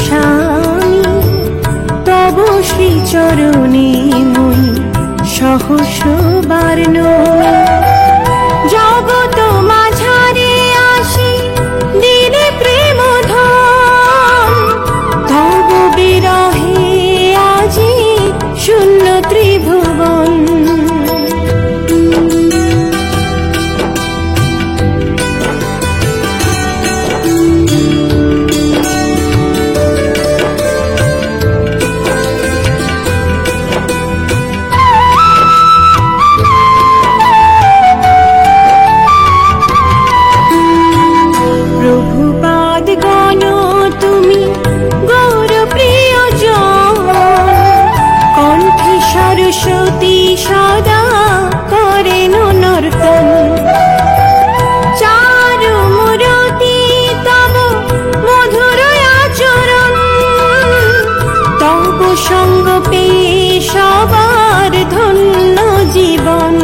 স্বামী, তব শ্রীচরণে মই সহস্রবার নমি। জগত মাঝারে আসি দিলে প্রেম ধন, তব বিরহে আজি শূন্য ত্রিভুবন। সরস্বতী সদা করেন নর্তন, চারু মূরতি তব মধুর আচরণ, তব সঙ্গ পেয়ে সবার ধন্য জীবন।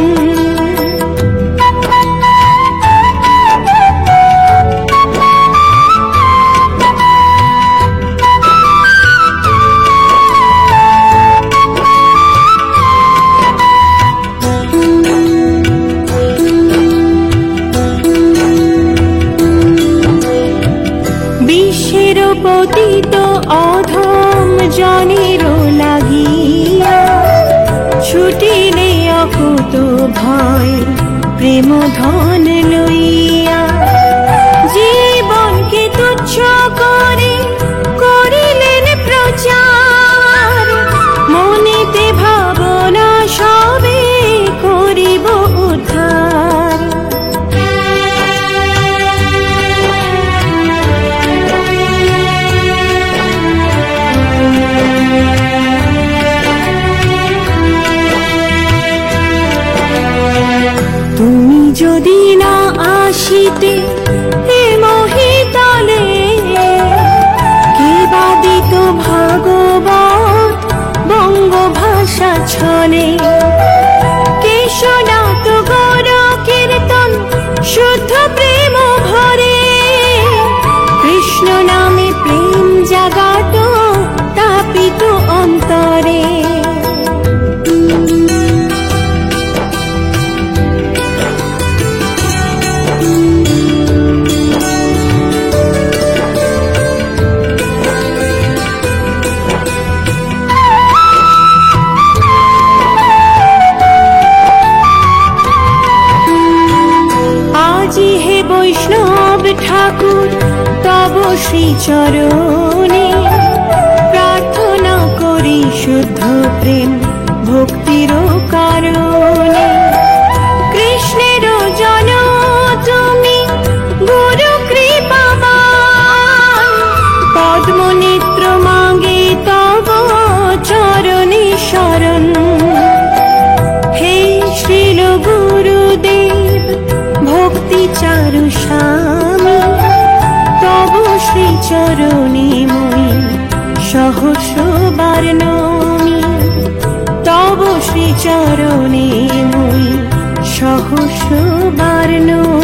পতিত অধম জনের লাগিয়া ছুটিলে অকুত ভয় প্রেম ধন লইয়া, জীবনকে তুচ্ছ করে করিলেন প্রচার, মনেতে ভাবনা সবে করিব উদ্ধার। তুমি যদি না আসিতে হে মহিতলে, কে বা দিত ভাগবত বঙ্গভাষা ছলে। কে শোনাত গৌর কীর্তন শুদ্ধ প্রেম ভরে, কৃষ্ণ নামে প্রেম জাগাত তাপিত অন্তরে। বৈষ্ণব ঠাকুর তব শ্রীচরণে প্রার্থনা করি শুদ্ধ প্রেম ভক্তির কারণে। কৃষ্ণের জন তুমি গুরু কৃপাবান, পদ্মনেত্র মাগে তব চরণে শরণ। হে শ্রীল গুরুদেব ভক্তি চারু স্বামী, তব শ্রীচরণে মই সহস্রবার নমি, তব শ্রীচরণে মই সহস্রবার নমি।